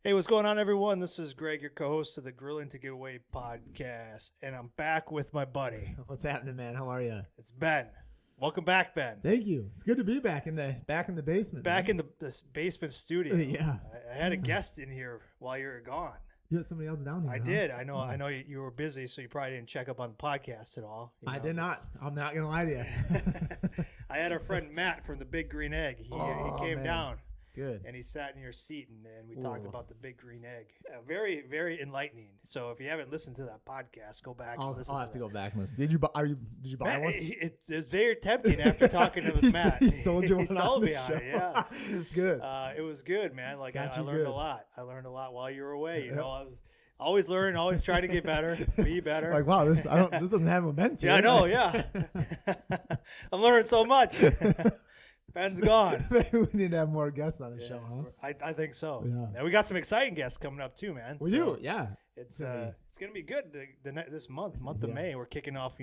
Hey, what's going on, everyone? This is Greg, your co-host of the Grilling to Get Away podcast, and I'm back with my buddy. What's happening, man? How are you? It's Ben. Welcome back, Ben. Thank you. It's good to be back in the basement. Back man. in this basement studio. Yeah. I had a guest in here while you were gone. You had somebody else down here. I huh? did. I know you were busy, so you probably didn't check up on the podcast at all. I did not. I'm not gonna lie to you. I had our friend Matt from the Big Green Egg. He came man. down. Good. And he sat in your seat, and we talked Ooh. about the Big Green Egg. Very, very enlightening. So if you haven't listened to that podcast, go back and listen. I'll have to to that. go back and listen. Did you buy Matt, one? It's very tempting after talking to Matt. He sold you one. He sold on me the on show. it. Yeah. Good. It was good, man. Like I Got you learned good. a lot. I learned a lot while you were away. You know, I was always learning, always trying to get better, be better. Like, wow, this doesn't have momentum. Yeah, I know. Yeah. I'm learning so much. Ben's gone. Maybe we need to have more guests on the show, huh? I think so. Yeah. And we got some exciting guests coming up too, man. We do, yeah. It's gonna be good. This month of Yeah. May, we're kicking off.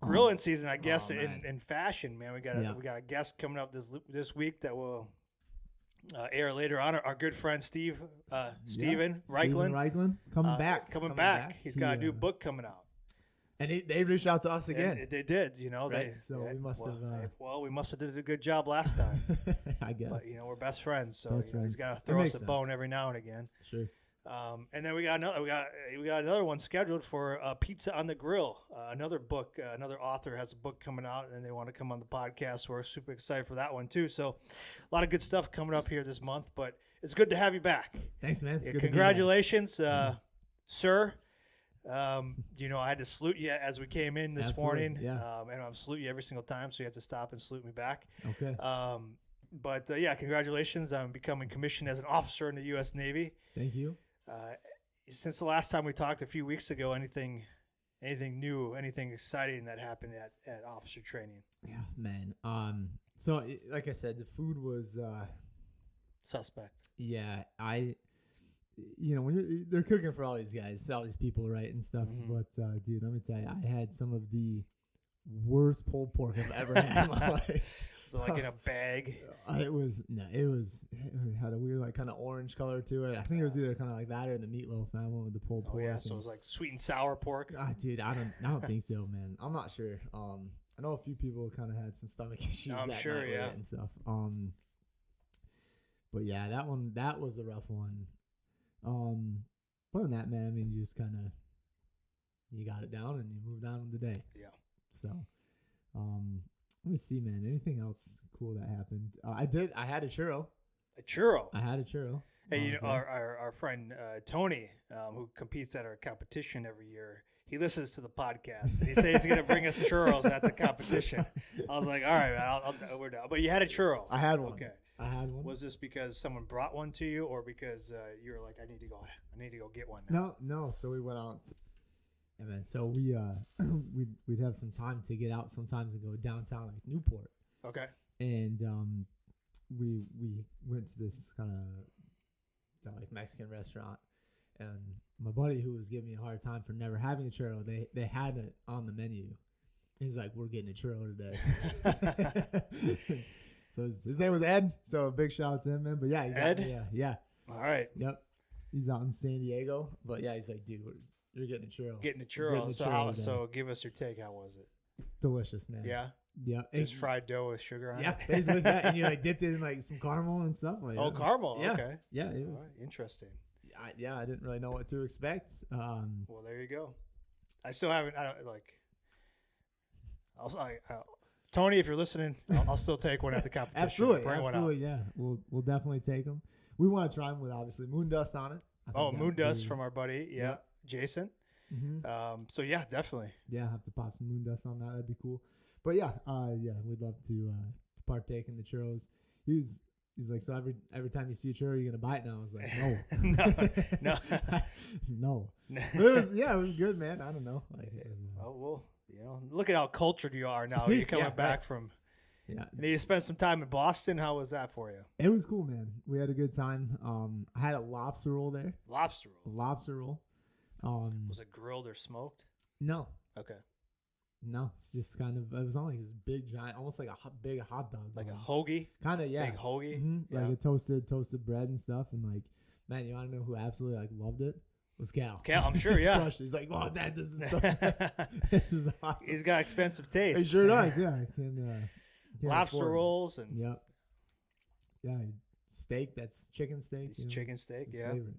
Grilling season, I guess, man. in fashion, man. We got a guest coming up this week that will air later on. Our good friend Steven Reichland. Steven Reichland coming back. Coming back. He's got a new book coming out. And they reached out to us again. And they did, Right? We must have. We must have did a good job last time. I guess. But we're best friends, so Best friends. he's got to That throw us makes a sense. bone every now and again. Sure. And then we got another one scheduled for Pizza on the Grill. Another book, another author has a book coming out, and they want to come on the podcast. We're super excited for that one too. So, a lot of good stuff coming up here this month. But it's good to have you back. Thanks, man. It's good to be back. Congratulations, sir. I had to salute you as we came in this Absolutely, morning. yeah. And I'm salute you every single time, so you have to stop and salute me back. Okay. But congratulations on becoming commissioned as an officer in the U.S. Navy. Thank you. Since the last time we talked a few weeks ago, anything new, anything exciting that happened at officer training? Yeah, man. So like I said, the food was Suspect. yeah, when they're cooking for all these guys, all these people, right, and stuff. Mhm. But dude, let me tell you, I had some of the worst pulled pork I've ever had in my life. So like in a bag. It had a weird like kind of orange color to it. I think it was either kind of like that or the meatloaf family with the pulled Oh pork. yeah, so it was like sweet and sour pork. Dude, I don't think so, man. I'm not sure. I know a few people kind of had some stomach issues I'm that sure, night with yeah. it and stuff. But yeah, that was a rough one. Other than that, man, I mean, you just kind of you got it down and you moved on with the day. Yeah. So, let me see, man. Anything else cool that happened? I had a churro. A churro. I had a churro. Hey, our friend Tony, who competes at our competition every year, he listens to the podcast. And he says he's going to bring us churros at the competition. I was like, all right, we're down. But you had a churro. I had one. Okay. I had one. Was this because someone brought one to you, or because you were like, I need to go get one now? No. So we went out. Yeah, man. So we we'd have some time to get out sometimes and go downtown like Newport. Okay. And we went to this kind of like Mexican restaurant, and my buddy who was giving me a hard time for never having a churro, they had it on the menu. He's like, "We're getting a churro today." So his name was Ed. So a big shout out to him, man. But yeah, he got me, yeah. All right. Yep. He's out in San Diego, but yeah, he's like, "Dude, you're getting a churro." Getting a churro. So give us your take. How was it? Delicious, man. Yeah. Yeah. Just fried dough with sugar on it. Yeah, basically that, and you like dipped it in like some caramel and stuff. Like, Oh, caramel. Yeah. Okay. Yeah, it was. All right. Interesting. I didn't really know what to expect. Well, there you go. I still haven't. Tony, if you're listening, I'll still take one at the competition. Absolutely, yeah. We'll definitely take them. We want to try them with obviously moon dust on it. Moon dust from our buddy, Jason. Mm-hmm. So yeah, definitely. Yeah, have to pop some moon dust on that. That'd be cool. But yeah, we'd love to partake in the churros. He's like, so every time you see a churro, you're gonna buy it now. I was like, no, no. But it was good, man. I don't know. Like, look at how cultured you are now. See, You're coming back right. from. Yeah. And you spent some time in Boston. How was that for you? It was cool, man. We had a good time. I had a lobster roll there. Lobster roll. A lobster roll. Was it grilled or smoked? No. Okay. No, it's just kind of, it was on like this big giant, almost like a big hot dog. Like a hoagie? Kind of, yeah. Big hoagie? Mm-hmm. Like a toasted bread and stuff. And like, man, you want to know who absolutely like loved it? Was Cal. Cal, I'm sure, yeah. He's like, oh, Dad, this is so this is awesome. He's got expensive taste. He sure does, yeah. I can lobster rolls and yep. Yeah, steak. That's chicken steak. Chicken steak, yeah. Favorite.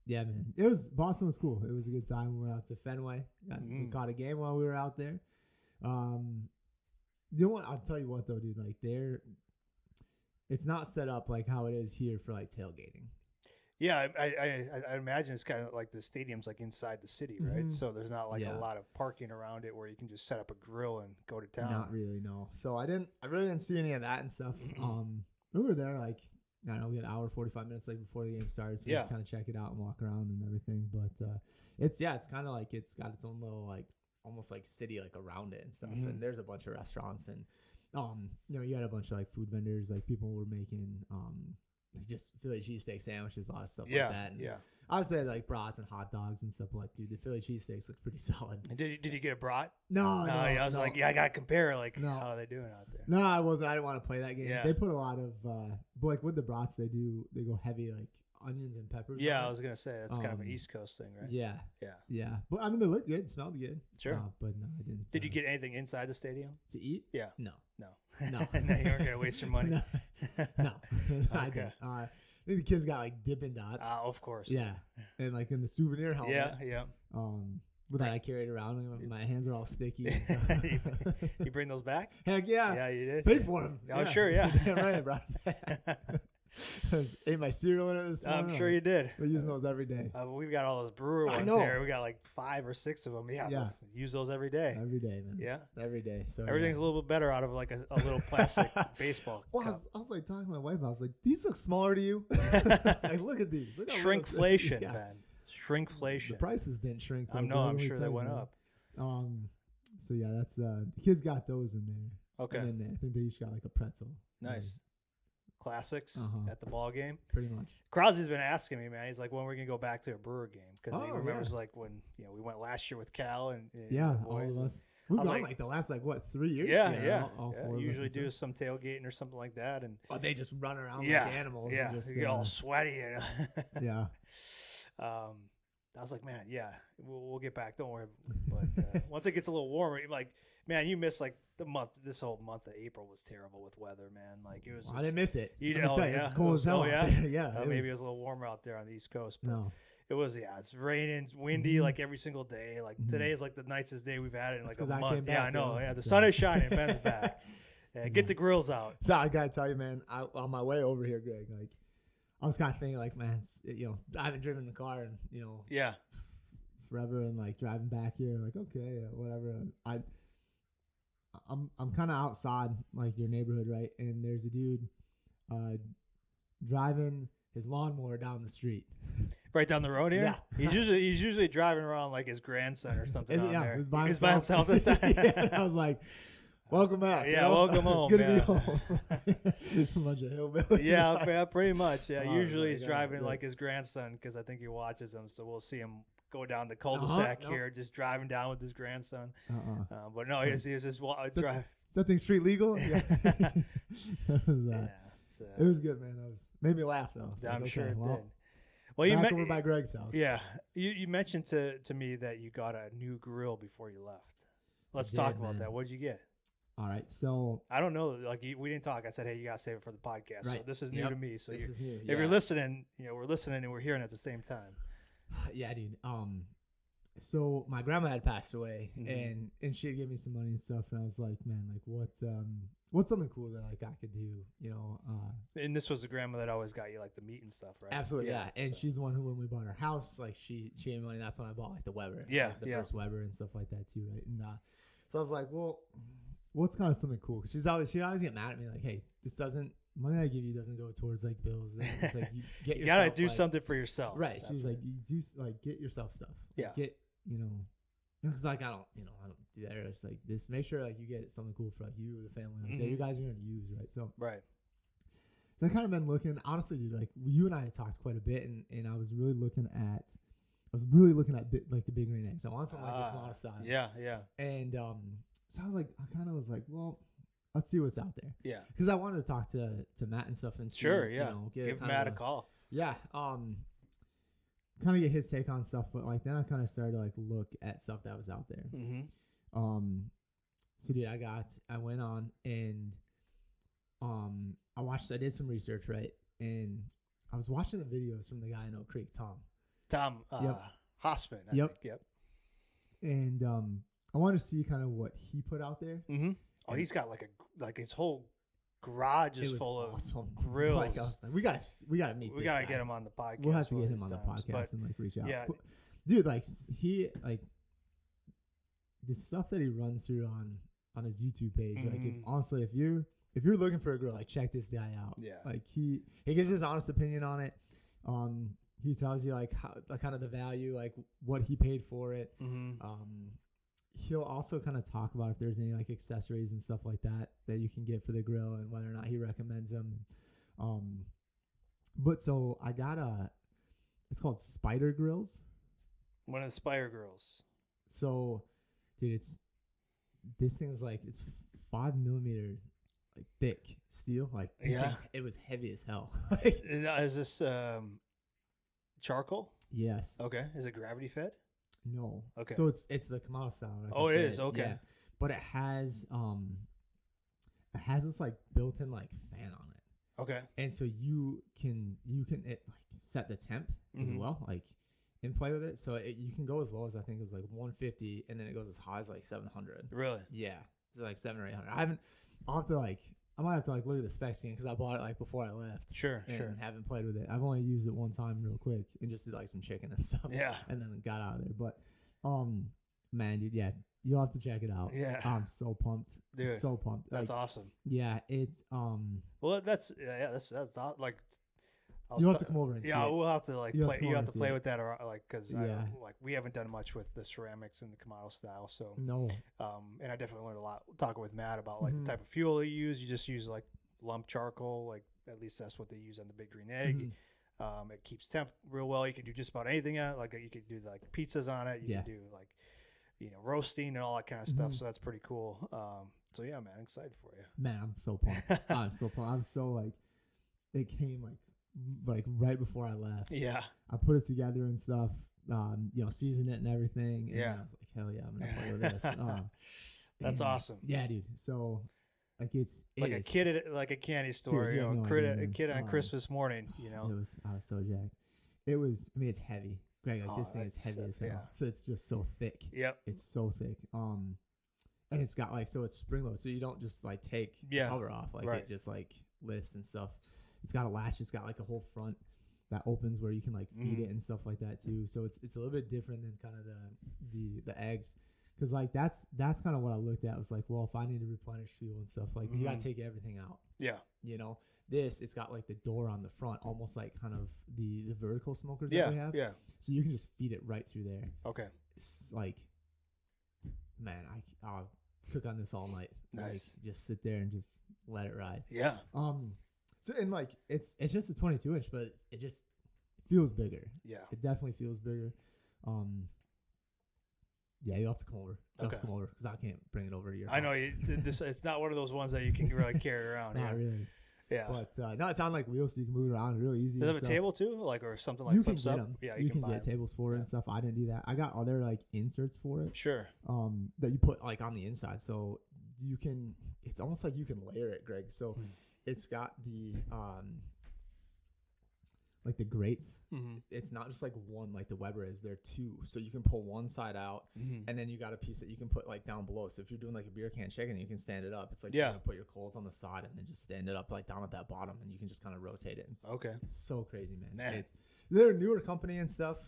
Yeah, man. Boston was cool. It was a good time. We went out to Fenway. We caught a game while we were out there. You know what? I'll tell you what though, dude. Like it's not set up like how it is here for like tailgating. Yeah, I imagine it's kind of like the stadium's like inside the city, right? Mm-hmm. So there's not like a lot of parking around it where you can just set up a grill and go to town. Not really, no. So I really didn't see any of that and stuff. We were there like, I don't know, we had an hour, 45 minutes like before the game started, so we kind of check it out and walk around and everything. But it's kind of like it's got its own little like almost like city like around it and stuff. Mm-hmm. And there's a bunch of restaurants and you had a bunch of like food vendors, like people were making just Philly cheesesteak sandwiches, a lot of stuff like that. And obviously, like brats and hot dogs and stuff. Like, dude, the Philly cheesesteaks look pretty solid. Did you get a brat? No. I was like, I gotta compare. Like, how are they doing out there? No, I wasn't. I didn't want to play that game. Yeah. They put a lot of, like with the brats, they go heavy like onions and peppers. Yeah, I was gonna say that's kind of an East Coast thing, right? Yeah. But I mean, they looked good, smelled good. Sure. But no, I didn't. Did you get anything inside the stadium to eat? Yeah. No. No, you weren't gonna waste your money. No. I didn't. I think the kids got like Dippin' Dots. Of course. Yeah. And like in the souvenir helmet. Yeah. But then I carried around and my hands are all sticky. And stuff. You bring those back? Heck yeah. Yeah, you did. Paid for them. Oh, sure, yeah. Damn right, I brought it back. I ate my cereal in it this morning. I'm sure you did. We're using those every day. We've got all those brewer ones here. We got like 5 or 6 of them. Yeah. Use those every day. Every day, man. Yeah. Every day. So everything's a little bit better out of like a little plastic baseball cup. I was like talking to my wife. I was like, these look smaller to you. Like, look at these. Look Shrinkflation, Ben. Shrinkflation. The prices didn't shrink. Though, I'm sure they went up. So yeah, that's the kids got those in there. Okay. And then I think they each got like a pretzel. Nice. Classics at the ball game. Pretty much. Crosby's been asking me, man. He's like, when we're gonna go back to a Brewer game? Because he remembers like when we went last year with Cal and all of us. We've gone like the last 3 years. Yeah. Usually do some tailgating or something like that, and they just run around like animals. Yeah, and just get all sweaty. Yeah. I was like, man, we'll get back. Don't worry. But once it gets a little warmer, like, man, you miss like the month. This whole month of April was terrible with weather, man. Like it was. I didn't miss it. You know, it's cold as hell out there. Yeah. Maybe it was a little warmer out there on the East Coast. But it was. It's raining, windy, like every single day. Like today is like the nicest day we've had in like a month. I know. Yeah, the sun is shining. Ben's back. Yeah, get the grills out. So I gotta tell you, man. On my way over here, Greg, like I was kind of thinking, like, man, I haven't driven the car in forever, and like driving back here, like, okay, whatever. I'm kind of outside like your neighborhood, right? And there's a dude driving his lawnmower down the street. Right down the road here? Yeah. He's usually driving around like his grandson or something. He was by himself this time. I was like, welcome back. Yeah, welcome home. It's good to be home. A bunch of hillbillies. Yeah, pretty much. Yeah, usually he's driving like his grandson because I think he watches him, so we'll see him go down the cul-de-sac here, just driving down with his grandson. But no, he was just drive. Is that thing street legal? Yeah. It was good, man. Made me laugh though. I'm sure it did. Well, you over by Greg's house. Yeah, you mentioned to me that you got a new grill before you left. Let's talk about that. What did you get? All right, so I don't know. Like we didn't talk. I said, hey, you gotta save it for the podcast. Right. So this is new to me. So this is new. If you're listening, we're listening and we're hearing at the same time. Yeah, dude. So my grandma had passed away, and she had given me some money and stuff, and I was like, man, like what's something cool that like I could do, And this was the grandma that always got you like the meat and stuff, right? Absolutely, yeah. And she's the one who, when we bought our house, like she gave me money. That's when I bought like the Weber, the first Weber and stuff like that too, right? And so I was like, well, what's kind of something cool? Because she'd always get mad at me, like, hey, money I give you doesn't go towards like bills. It's like you get yourself, gotta do something for yourself, right? She's like, you do like get yourself stuff, get because like I don't do that. It's like this. Make sure like you get something cool for like you or the family like that you guys are gonna use, right? So So I kind of been looking, honestly, dude. Like you and I had talked quite a bit, and I was really looking at was really looking at like the big green eggs. I wanted something like the Kamado style. Yeah. And so I kind of was like, well, let's see what's out there. Yeah. Because I wanted to talk to Matt and stuff and see, Sure. Yeah. you know, Give Matt a call. Yeah. Kind of get his take on stuff, but like then I kind of started to like look at stuff that was out there. Mm-hmm. So dude, I went on and I did some research, right? And I was watching the videos from the guy in Oak Creek, Tom Hossman. I Yep. think. Yep. And I wanted to see kind of what he put out there. Mm-hmm. Oh, he's got like his whole garage is full awesome. of grills. Like, we gotta meet. We gotta get him on the podcast. We'll have to get him on the podcast and like reach out. Yeah, dude, like he like the stuff that he runs through on his YouTube page. Like, if you're looking for a grill, like check this guy out. Yeah, like he gives his honest opinion on it. He tells you like how like kind of the value, like what he paid for it. He'll also kind of talk about if there's any like accessories and stuff like that you can get for the grill and whether or not he recommends them. But so I got it's called Spyder Grills. One of the Spyder Grills. So, dude, this thing's like it's 5 millimeters like thick steel. Like this thing's, it was heavy as hell. Like, is this charcoal? Yes. Okay. Is it gravity fed? No. Okay. So it's the Kamado style. Like it is. Okay. Yeah. But it has this like built-in like fan on it. Okay. And so you can it like set the temp as well, like and play with it. So you can go as low as I think is like 150, and then it goes as high as like 700. Really? Yeah. It's like 700 or 800. I might have to like look at the specs again because I bought it like before I left. Sure. Haven't played with it. I've only used it one time real quick and just did like some chicken and stuff. Yeah. And then got out of there. But man, dude, yeah, you'll have to check it out. Yeah. I'm so pumped. Dude, so pumped. That's like, awesome. Yeah, it's Well, that's not like. You'll have to come over and see it. We'll have to like play. You have to play it. with that, or like because like we haven't done much with the ceramics and the Kamado style. So no. And I definitely learned a lot talking with Matt about like the type of fuel they use. You just use like lump charcoal, like at least that's what they use on the big green egg. It keeps temp real well. You can do just about anything on it. Like you could do like pizzas on it. You can do like roasting and all that kind of stuff. So that's pretty cool. So yeah, man, I'm excited for you. Man, I'm so pumped. I'm so pumped. I'm so like it came like right before I left. Yeah. I put it together and stuff, seasoned it and everything. And yeah. I was like, hell yeah, I'm going to play with this. That's awesome. Yeah, dude. So, like, it's a kid at like a candy store, dude, a kid on Christmas morning, I was so jacked. It's heavy. Greg, like, this thing is heavy as hell. Yeah. So, it's just so thick. Yep. It's so thick. And it's got, like, so it's spring loaded. So, you don't just, like, take the cover off. Like, it just, like, lifts and stuff. It's got a latch. It's got like a whole front that opens where you can like feed it and stuff like that too. So it's a little bit different than kind of the eggs, because like that's kind of what I looked at. Was like, well, if I need to replenish fuel and stuff, like you got to take everything out. Yeah. It's got like the door on the front, almost like kind of the vertical smokers that we have. Yeah. So you can just feed it right through there. Okay. It's like, man, I'll cook on this all night. Nice. Like, just sit there and just let it ride. Yeah. So and like it's just a 22-inch, but it just feels bigger. Yeah, it definitely feels bigger. Yeah, you'll have to come over. Because I can't bring it over to your house. I know it's not one of those ones that you can really carry around. Not really. Yeah, but no, it's on like wheels, so you can move it around real easy. Does it have a table too, like or something like you flips can get up? them. Yeah, you can get tables for it and stuff. I didn't do that. I got other like inserts for it. Sure. That you put like on the inside, so you can. It's almost like you can layer it, Greg. So. It's got the like the grates. It's not just like one like the Weber is. There are two, so you can pull one side out, and then you got a piece that you can put like down below. So if you're doing like a beer can chicken, you can stand it up. It's like you're gonna put your coals on the side and then just stand it up like down at that bottom, and you can just kind of rotate it. It's so crazy, man. They're a newer company and stuff.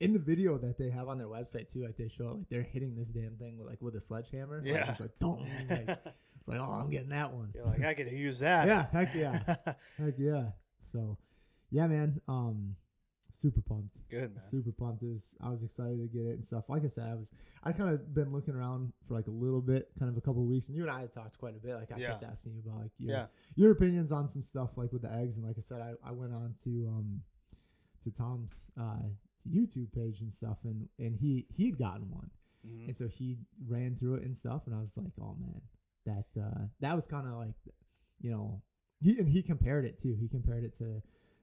In the video that they have on their website too, like they show like they're hitting this damn thing with a sledgehammer. Yeah, like, it's like don't. It's like, oh, I'm getting that one. You're like, I could use that. Yeah, heck yeah. Heck yeah. So, yeah, man. Super pumped. Good, man. Super pumped. I was excited to get it and stuff. Like I said, I kind of been looking around for like a little bit, kind of a couple of weeks, and you and I had talked quite a bit. Like I kept asking you about like your opinions on some stuff like with the eggs, and like I said, I went on to to Tom's YouTube page and stuff, and he'd gotten one, and so he ran through it and stuff, and I was like, oh man, that was kind of like, you know, he compared it too. He compared it to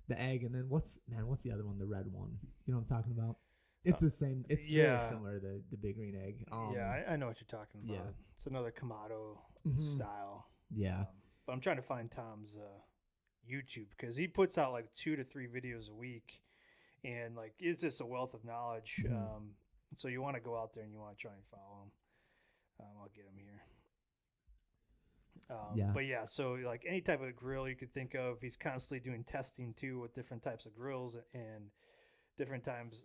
the egg, and then what's the other one, the red one? You know what I'm talking about? It's the same. It's really similar to the big green egg. I know what you're talking about. Yeah. It's another Kamado style. Yeah. But I'm trying to find Tom's YouTube, because he puts out like 2 to 3 videos a week, and like it's just a wealth of knowledge. So you want to go out there and you want to try and follow him. I'll get him here. But yeah, so like any type of grill you could think of, he's constantly doing testing too with different types of grills and different types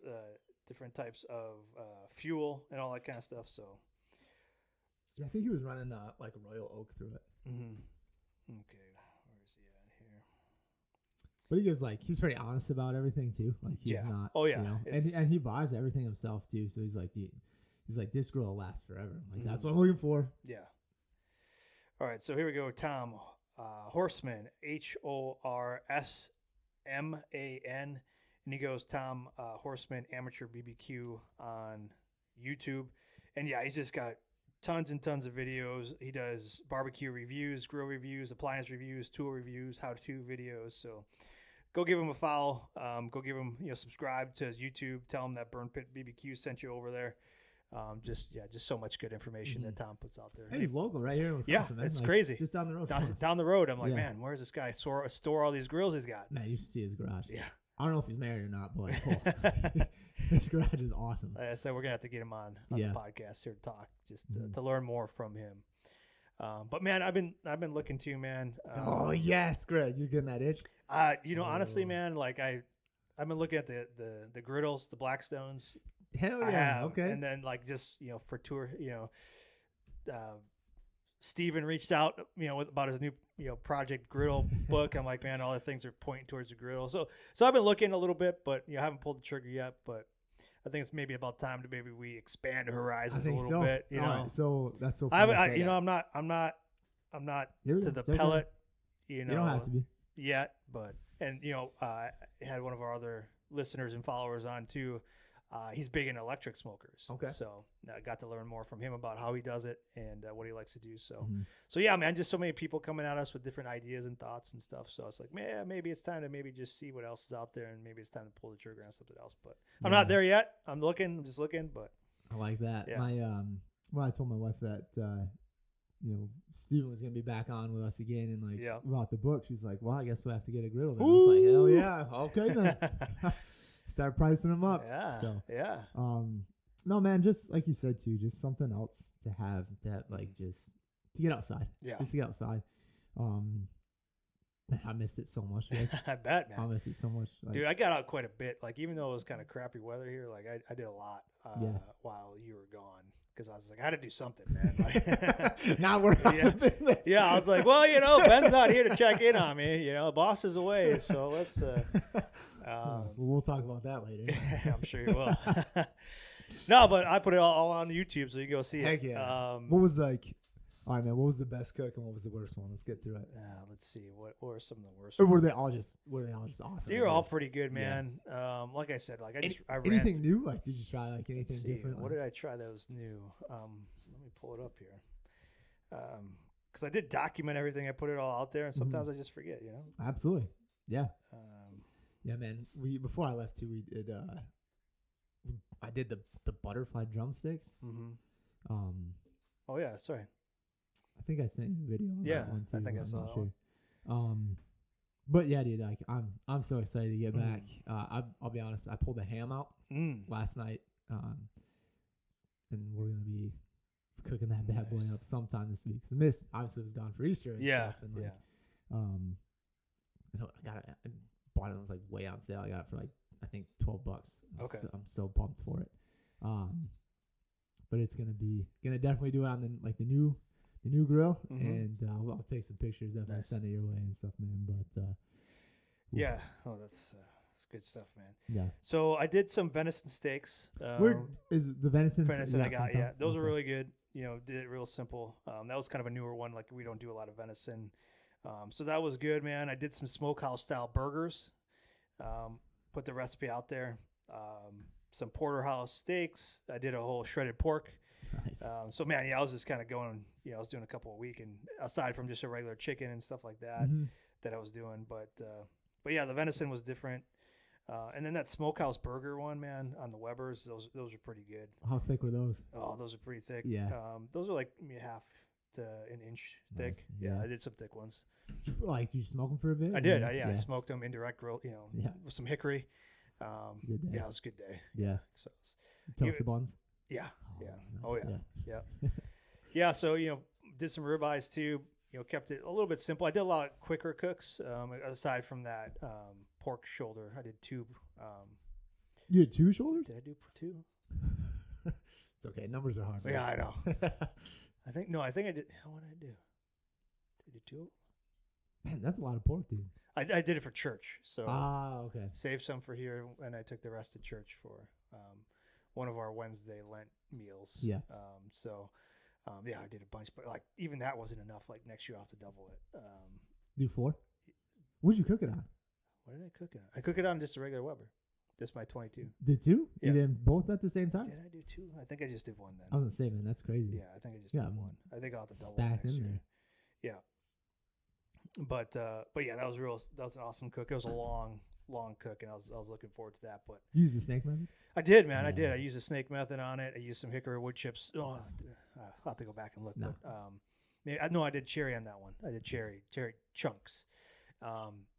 of fuel and all that kind of stuff. So yeah, I think he was running like a Royal Oak through it. Okay, where is he at here? But he gives he's pretty honest about everything too. Like he's not. Oh yeah. You know, and he buys everything himself too. So he's like, dude, this grill will last forever. Like that's what I'm looking for. Yeah. All right, so here we go. Tom Horseman, HORSMAN, and he goes Tom Horseman Amateur BBQ on YouTube, and yeah, he's just got tons and tons of videos. He does barbecue reviews, grill reviews, appliance reviews, tool reviews, how-to videos. So go give him a follow. Go give him, subscribe to his YouTube. Tell him that Burn Pit BBQ sent you over there. Just so much good information that Tom puts out there. Hey, he's local right here in Wisconsin. Yeah, man. it's crazy. Just down the road. Down the road. I'm like, man, where's this guy store all these grills he's got? Man, you should see his garage. Yeah. I don't know if he's married or not, but his garage is awesome. Like I said, we're gonna have to get him on the podcast here to talk, just to learn more from him. But man, I've been looking to you, man. Oh yes, Greg, you're getting that itch. Honestly, man, like I've been looking at the griddles, the Blackstones. Hell yeah, okay. And then like just for tour, Steven reached out, about his new project griddle book. I'm like, man, all the things are pointing towards the griddle. So I've been looking a little bit, but I haven't pulled the trigger yet. But I think it's maybe about time to maybe we expand the horizons a little bit. Right, so that's so. I'm not to the pellet. You don't have to be yet, but I had one of our other listeners and followers on too. He's big in electric smokers. Okay. So I got to learn more from him about how he does it and what he likes to do. So, so yeah, man, just so many people coming at us with different ideas and thoughts and stuff. So it's like, man, maybe it's time to maybe just see what else is out there, and maybe it's time to pull the trigger on something else. But I'm not there yet. I'm just looking, but I like that. Yeah. I told my wife that, Steven was going to be back on with us again and about the book. She's like, well, I guess we'll have to get a griddle then. I was like, hell yeah. Okay then. Start pricing them up. Yeah. So, yeah. No, man, just like you said too, just something else to have just to get outside. Yeah. Just to get outside. I missed it so much. I bet, man. I missed it so much. Dude, I got out quite a bit. Like, even though it was kind of crappy weather here, like I did a lot while you were gone. Because I was like, I had to do something, man. Like, not work on the business. Yeah, I was like, well, Ben's not here to check in on me. Boss is away, so let's. We'll talk about that later. I'm sure you will. No, but I put it all on YouTube, so you go see Heck it. Yeah. What was all right, man, what was the best cook and what was the worst one? Let's get through it. Let's see. What were some of the worst ones? Were they all just awesome? They were all pretty good, man. Yeah. Like I said, like I ran anything new? Like, did you try anything different? What did I try that was new? Let me pull it up here. Because I did document everything. I put it all out there, and sometimes I just forget. Absolutely. Yeah. Yeah, man. Before I left too, we did. I did the butterfly drumsticks. Oh yeah, sorry. I think I sent you a video on that one too. I think I saw that one. But yeah, dude, like I'm so excited to get back. I'll be honest, I pulled the ham out last night, and we're gonna be cooking that bad boy up sometime this week. So Miss obviously was gone for Easter and stuff, and I bought it. It was like way on sale. I got it for I think $12. Okay, I'm so pumped for it. But it's gonna definitely do it on the new grill, and I'll take some pictures, definitely send it your way and stuff, man. But yeah, that's good stuff, man. Yeah. So I did some venison steaks. Where is the venison? I got, those are really good. Did it real simple. That was kind of a newer one. Like, we don't do a lot of venison, so that was good, man. I did some smokehouse style burgers. put the recipe out there. Some porterhouse steaks. I did a whole shredded pork. Nice. So man, I was just kind of going, I was doing a couple a week, and aside from just a regular chicken and stuff like that, that I was doing, but yeah, the venison was different. And then that smokehouse burger one, man, on the Weber's, those are pretty good. How thick were those? Oh, those are pretty thick. Yeah. Those are like half to an inch thick. Nice. Yeah, I did some thick ones. Like, did you smoke them for a bit? I did. I smoked them indirect grill, with some hickory. Good day. Yeah, it was a good day. Yeah. So Toast the buns? Yeah. Oh, Yeah. nice. Oh, yeah. Yeah. So, did some ribeyes too, kept it a little bit simple. I did a lot of quicker cooks. Aside from that pork shoulder, I did 2. You had 2 shoulders? Did I do 2? It's okay. Numbers are hard. Yeah, I know. I think I did. What did I do? Did I do 2? Man, that's a lot of pork, dude. I did it for church. So okay. saved some for here, and I took the rest to church for one of our Wednesday Lent meals. Yeah. Yeah, I did a bunch, but like even that wasn't enough. Like next year I'll have to double it. Do 4? What'd you cook it on? What did I cook it on? I cook it on just a regular Weber. Just my 22. Did 2? Yeah. You did both at the same time? Did I do 2? I think I just did 1 then. I was gonna say, man, that's crazy. Yeah, I think I just did 1. I think I'll have to double it Stacked next in year. there. Yeah. But yeah, that was an awesome cook. It was a long cook, and I was looking forward to that. But You use the snake method? I did, man. Yeah. I did. I used a snake method on it. I used some hickory wood chips. Oh, I'll have to go back and look. No. But I did cherry on that one. I did cherry chunks.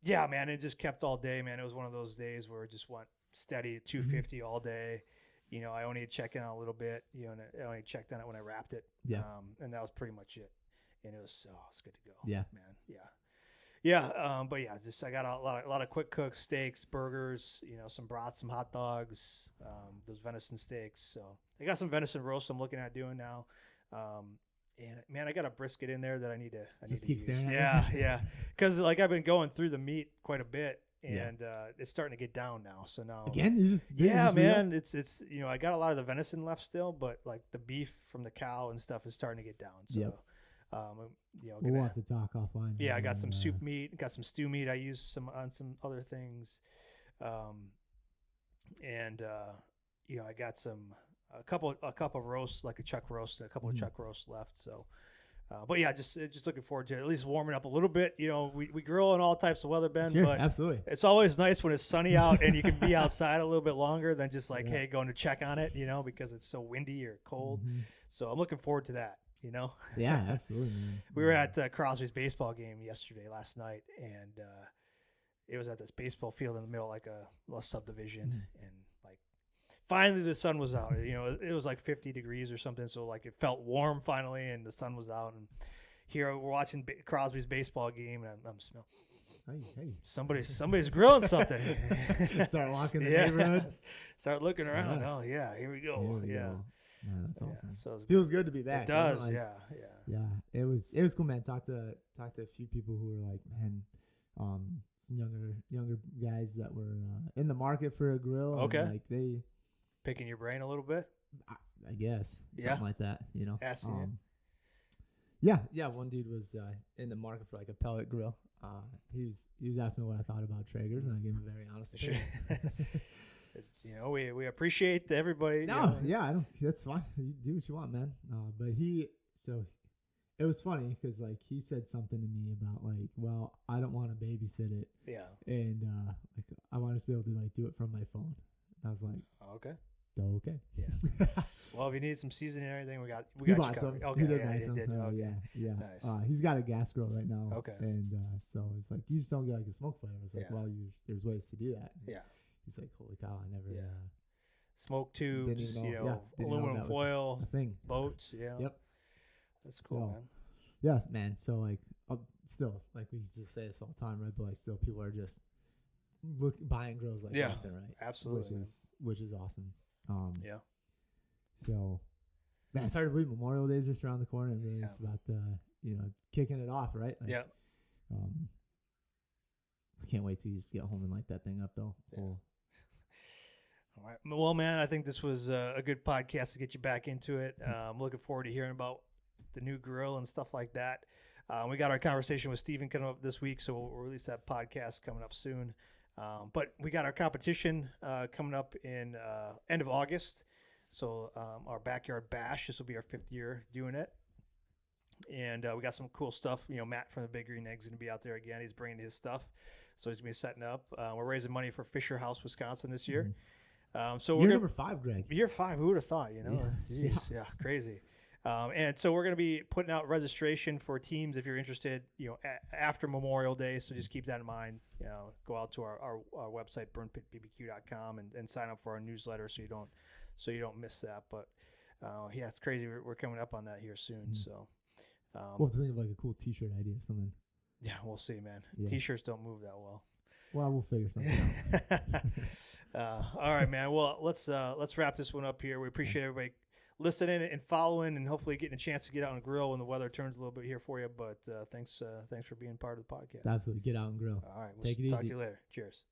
Yeah, man. It just kept all day, man. It was one of those days where it just went steady at 250 all day. I only checked in on a little bit. And I only checked on it when I wrapped it. Yeah. And that was pretty much it. And it was good to go. Yeah. Man. Yeah. Yeah, but yeah, I got a lot of quick cooks, steaks, burgers, some brats, some hot dogs, those venison steaks. So I got some venison roast I'm looking at doing now, and man, I got a brisket in there that I need to Just keep use. staring at Yeah, because like I've been going through the meat quite a bit, and it's starting to get down now. So now Again, you just man, it's I got a lot of the venison left still, but like the beef from the cow and stuff is starting to get down. So. Yep. We'll have to talk offline. Yeah, I got some soup meat, got some stew meat. I used on some other things, and I got a couple of roasts, like a chuck roast, a couple of chuck roasts left. So, but yeah, just looking forward to at least warming up a little bit. We grill in all types of weather, Ben. Sure, but absolutely. It's always nice when it's sunny out and you can be outside a little bit longer than just like hey, going to check on it, because it's so windy or cold. So I'm looking forward to that. Yeah, absolutely, man. We were at Crosby's baseball game last night, and it was at this baseball field in the middle, like a little subdivision, and like finally the sun was out. It was like 50 degrees or something, so like it felt warm finally, and the sun was out. And here we're watching Crosby's baseball game, and I'm smelling. Hey. Somebody's grilling something. Start walking the neighborhood. Start looking around. Oh yeah, here we go. Go. Man, that's awesome. So it feels good to be back. It does, like, yeah. It was cool, man. Talked to a few people who were like, man, some younger guys that were in the market for a grill. Okay. And, like they picking your brain a little bit. I guess something like that. Asking you. Yeah. One dude was in the market for like a pellet grill. He was asking me what I thought about Traegers, and I gave him a very honest opinion. We appreciate everybody. Yeah, I don't. That's fine. You do what you want, man. But it was funny because like he said something to me about like, well, I don't want to babysit it. Yeah. And like I want to be able to like do it from my phone. And I was like, okay. Okay. Yeah. Well, if you need some seasoning or anything, we got he bought some. Okay. He did buy some. Okay. Yeah. Nice. He's got a gas grill right now. Okay. And so it's like you just don't get like a smoke flavor. It's like, well, there's ways to do that. Yeah. He's like, holy cow, I never. Smoke tubes, aluminum foil, boats. Yeah. Yep. That's cool, man. Yes, man. So like, still, like we just say this all the time, right? But like, still, people are just buying grills like left and right. Absolutely. Which is awesome. Yeah. So, man, it's hard to believe Memorial Day is just around the corner, and really it's about kicking it off, right? Like, I can't wait to just get home and light that thing up, though. Yeah. All right. Well, man, I think this was a good podcast to get you back into it. I'm looking forward to hearing about the new grill and stuff like that. We got our conversation with Steven coming up this week, so we'll release that podcast coming up soon. But we got our competition coming up in end of August. So our backyard bash, this will be our 5th year doing it. And we got some cool stuff. Matt from the Big Green Egg's going to be out there again. He's bringing his stuff. So he's going to be setting up. We're raising money for Fisher House, Wisconsin this year. So Year number 5, Greg. Year 5, who would have thought, Yeah, crazy. And so we're going to be putting out registration for teams if you're interested, after Memorial Day. So just keep that in mind. Go out to our website, burnpitbbq.com, and sign up for our newsletter so you don't miss that. But yeah, it's crazy. We're coming up on that here soon. So we'll have to think of like a cool T-shirt idea, something. Yeah, we'll see, man. Yeah. T-shirts don't move that well. Well, we'll figure something out. All right, man. Well, let's wrap this one up here. We appreciate everybody listening and following, and hopefully getting a chance to get out and grill when the weather turns a little bit here for you. But thanks for being part of the podcast. Absolutely, get out and grill. All right, Take it easy. Talk to you later. Cheers.